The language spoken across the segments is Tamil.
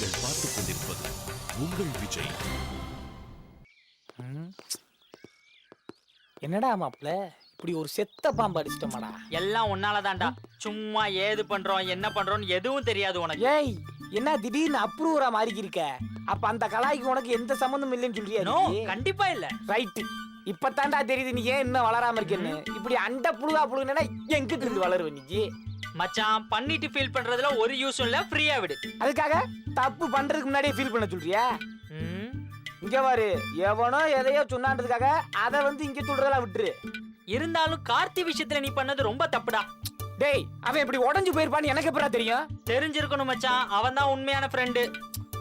நீங்கள் பார்த்துக் கொண்டிருப்பது உங்கள் விஜய். என்னடா மாப்ள இப்படி ஒரு செத்த பாம்பு அடிச்சிட்டமாடா? எல்லாம் உன்னாலதான்டா. சும்மா ஏது பண்றோம் என்ன பண்றோம்னு எதுவும் தெரியாது உனக்கு. ஏய் என்ன திடீர்னு அப்ரூவரா மாறி இருக்க? அப்ப அந்த கலாய்க்கு உனக்கு எந்த சம்பந்தம் இல்லைன்னு சொல்றியா? நோ, கண்டிப்பா இல்ல. ரைட். இப்பதான்டா தெரியுது நீ ஏன் இன்னும் வளராம இருக்கேன்னு. இப்படி அண்ட புழுகா புழுகுனா எங்கிட்டு இருந்து வளருவ நீ? மச்சான், பண்ணிட்டு ஃபீல் பண்றதுல ஒரு யூஸும் இல்ல, ஃப்ரீயா விடு. அதுக்காக தப்பு பண்றதுக்கு முன்னாடியே ஃபீல் பண்ண சொல்றியா? இங்க பாரு, எவனோ எதையோ சொன்னான்றதுக்காக அதை வந்து இங்க சொல்றதெல்லாம் விட்டுரு. இருந்தாலும் கார்த்தி விஷயத்துல நீ பண்ணது ரொம்ப தப்புடா. டேய், அவன் இப்படி உடஞ்சு போயிருப்பான்னு எனக்கு எப்படா தெரியும்? தெரிஞ்சிருக்கணும் மச்சான், அவன் தான் உண்மையான ஃப்ரெண்டு.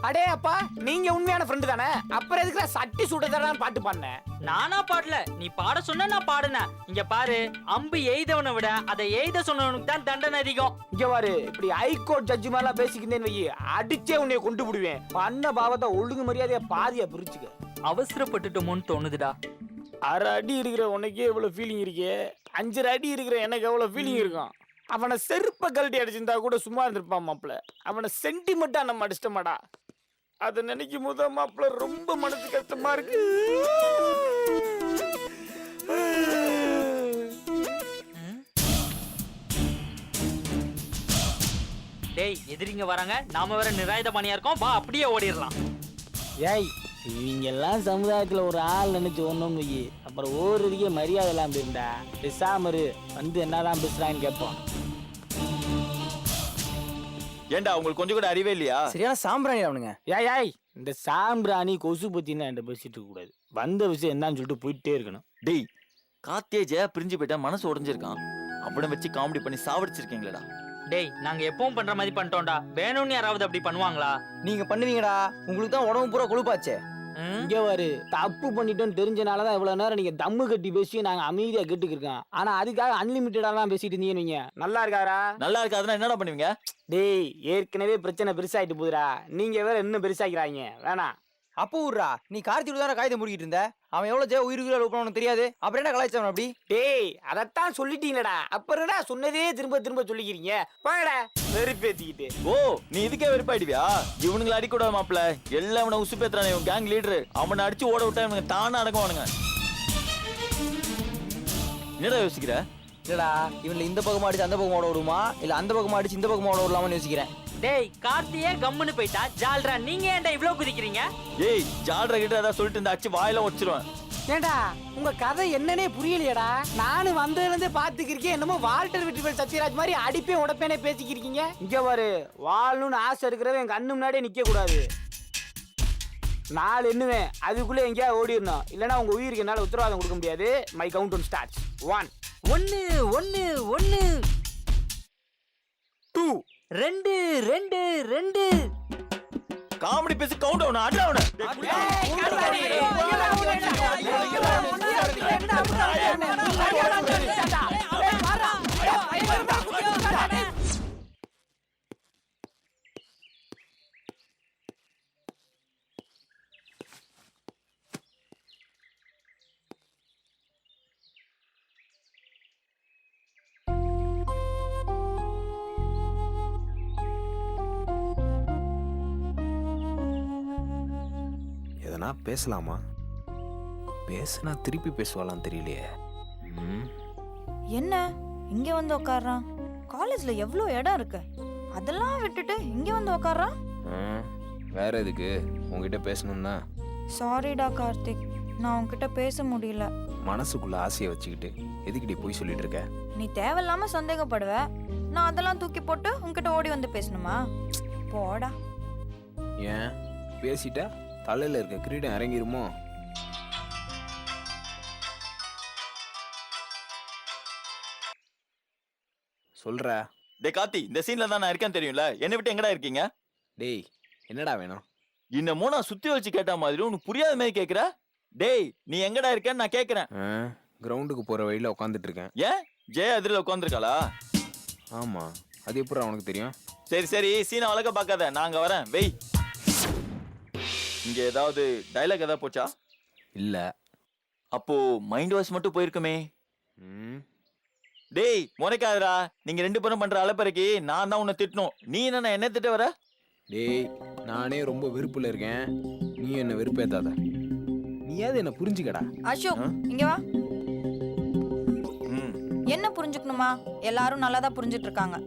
அடே அப்பா, நீங்க உண்மையான ஃப்ரெண்டு தானே? அப்புறம் எதுக்குடா சட்டி சுடுதறான்னு பாட்டு பாடுன? நானா பாடல, நீ பாட சொன்ன நான் பாடுனேன். இங்க பாரு, அம்பு எய்தவனை விட அதை எய்த சொன்னவனுக்கு தான் தண்டனை அதிகம். இங்க பாரு, இப்படி ஹைகோர்ட் ஜட்ஜி மாதிரிலாம் பேசிக்கிட்டேன்னு வை, அடிச்சே உன்னைய கொண்டு விடுவேன். பண்ண பாவத்தை ஒழுங்கு மரியாதையா பாதியா பிரிச்சுக்க. அவசரப்பட்டுட்டோமோன்னு தோணுதுடா. 6 அடி இருக்கிற உனக்கே எவ்வளவு ஃபீலிங் இருக்கே, 5 அடி இருக்கிற எனக்கு எவ்வளவு ஃபீலிங் இருக்கும். அவனை செருப்ப கழட்டி அடிச்சிருந்தா கூட சும்மா இருந்திருப்பான் மாப்பிள்ள. அவனை சென்டிமெண்டா நம்ம அடிச்சிட்டமாடா. அதை நினைக்கும் போது மாப்பிள்ள ரொம்ப மனசு கஷ்டமா இருக்கு. டேய், எதிரிங்க வராங்க, நாம வேற நிராயுத பணியா இருக்கோம். வா, அப்படியே ஓடிடலாம். ஏய், இவங்க எல்லாம் சமுதாயத்துல ஒரு ஆள் நினைச்சு ஒண்ணுன்னு வை, அப்புறம் ஓடுறதுக்கே மரியாதை எல்லாம் இருந்தா பேசாமரு வந்து என்னதான் பேசுறான்னு கேட்போம். ஏண்டா உங்களுக்கு கொஞ்சம் கூட அறிவே இல்லையா? சரியான சாம்பிராணி அவனுங்க. ஏய், இந்த சாம்பிராணி கொசு பத்தினா என்கிட்ட பேசிட்டு இருக்க கூடாது. வந்த விஷயம் என்னன்னு சொல்லிட்டு போயிட்டே இருக்கணும். டேய், கார்த்தியே ஜெயா பிரிஞ்சு போயிட்டா, மனசு உடஞ்சிருக்கான். அப்படி வச்சு காமெடி பண்ணி சாவடிச்சிருக்கீங்களா? டேய், நாங்க எப்பவும் பண்ற மாதிரி பண்ணிட்டோம்டா. வேணும்னு யாராவது அப்படி பண்ணுவாங்களா? நீங்க பண்ணுவீங்கடா, உங்களுக்கு தான் உடம்பு பூரா கொழுப்பாச்சே. இங்க வரு, தப்பு பண்ணிட்டோன்னு தெரிஞ்சனாலதான் இவ்வளவு நேரம் நீங்க தம்மு கட்டி பேசி நாங்க அமைதியா கேட்டுக்கிருக்கோம். ஆனா அதுக்காக அன்லிமிட்டடா தான் பேசிட்டு இருந்தீங்க. நீங்க நல்லா இருக்காரா? நல்லா இருக்காதுன்னா என்னடா பண்ணுவீங்க? டேய், ஏற்கனவே பிரச்சனை பெருசாயிட்டு போகுதுடா, நீங்க வேற இன்னும் பெருசாக்கிறாங்க. வேணாம். அப்போ விட்றா, நீ கார்த்தியோட தானே காயத்தை முடிக்கிட்டு இருந்த. அவன் எவ்வளவு ஜெய உயிர் உனக்கு தெரியாது. அப்புறம் என்ன கலாய்ச்சவன் அப்படி? டேய், அதத்தான் சொல்லிட்டீங்களடா, அப்புறம்டா சொன்னதே திரும்ப திரும்ப சொல்லிக்கிறீங்க. போங்கடா வெறுப்பேத்திக்கிட்டு. ஓ, நீ இதுக்கே வெறுப்பாயிடுவியா? இவனுங்களை அடிக்கூடாது மாப்பிள்ள. எல்லாம் அவனை உசு பேத்துறானே, இவன் கேங் லீடரு. அவனை அடிச்சு ஓட விட்டா இவனுங்க தானே அடங்குவானுங்க. என்னடா யோசிக்கிற? இல்லடா, இவன்ல இந்த பக்கமா அடிச்சு அந்த பக்கம் ஓட விடுமா, இல்ல அந்த பக்கமா அடிச்சு இந்த பக்கமா ஓட விடலாமான்னு யோசிக்கிறேன். டேய், கார்த்தியே கம்முன்னு போயிட்டா, ஜால்ரா நீங்க ஏன்டா இவ்ளோ குதிக்கிறீங்க? ஏய், ஜால்ரா கிட்ட ஏதாவது சொல்லிட்டு இந்த அடிச்சு வாயில வச்சிருவேன். ஏண்டா, உங்க கதை என்னன்னே புரியலையடா. நானும் வந்ததுல இருந்தே பாத்துக்கிருக்கேன், என்னமோ வால்டர் வெற்றிவேல் சத்யராஜ் மாதிரி அடிப்பேன் உடப்பேனே பேசிக்கிருக்கீங்க. இங்க பாரு, வாழணும்னு ஆசை இருக்கிறவன் என் கண்ணு முன்னாடியே நிக்க கூடாது. 4 எண்ணுவேன், அதுக்குள்ள எங்கேயா ஓடிடணும். இல்லைன்னா உங்க உயிருக்கு என்னால உத்தரவாதம் கொடுக்க முடியாது. My count one starts. 1 1 1 1 2 2 2 2. Comedy பேசி கவுண்ட் டவுன் அட்ரா அவன. எதனா பேசலாமா? பேசுனா திருப்பி பேசுவாளான்னு தெரியலையே. என்ன இங்க வந்து உட்கார்றான்? காலேஜ்ல எவ்வளோ இடம் இருக்கு, அதெல்லாம் விட்டுட்டு இங்க வந்து உட்கார்றான். வேற எதுக்கு? உங்ககிட்ட பேசணும்னா? சாரிடா கார்த்திக், நான் உன்கிட்ட பேச முடியல. மனசுக்குள்ள ஆசையை வச்சுக்கிட்டு எதுக்கிட்டி போய் சொல்லிட்டு இருக்க? நீ தேவையில்லாம சந்தேகப்படுவ, நான் அதெல்லாம் தூக்கி போட்டு உன்கிட்ட ஓடி வந்து பேசணுமா? போடா. ஏன் பேசிட்டா தலையில இருக்க கிரீடம் இறங்கிருமோ? சொல்ற. டேய் கார்த்தி, இந்த சீன்ல தான் நான் இருக்கேன்னு தெரியும்ல. என்னை விட்டு எங்கடா இருக்கீங்க? டேய், என்னடா வேணும்? இன்னமோ நான் சுத்தி வச்சு கேட்ட மாதிரி உனக்கு புரியாத மாதிரி கேக்குற. டேய், நீ எங்கடா இருக்கேன்னு நான் கேக்குறேன். கிரவுண்டுக்கு போற வழியில உட்காந்துட்டு இருக்கேன். ஏன் ஜெயா எதிரில் உட்காந்துருக்காளா? ஆமா, அது எப்படி அவனுக்கு தெரியும்? சரி சரி, சீனை வளர்க்க பார்க்காத, நான் அங்க வரேன், வெய். இங்க ஏதாவது டைலாக் ஏதாவது போச்சா? இல்ல. அப்போ மைண்ட் வாஷ் மட்டும் போயிருக்குமே. டேய் முறைக்காதடா, நீங்க 2 பேரும் பண்ற அலப்பறைக்கு நான் தான் உன்னை திட்டணும். நீ என்ன திட்ட வர? டேய் நானே ரொம்ப வெறுப்புல இருக்கேன், நீ என்ன வெறுப்பேத்தாத. நீயாவது என்ன புரிஞ்சுக்கடா. அசோக் இங்க வா. ம் என்ன புரிஞ்சுக்கணுமா? எல்லாரும் நல்லா தான் புரிஞ்சுட்டு இருக்காங்க.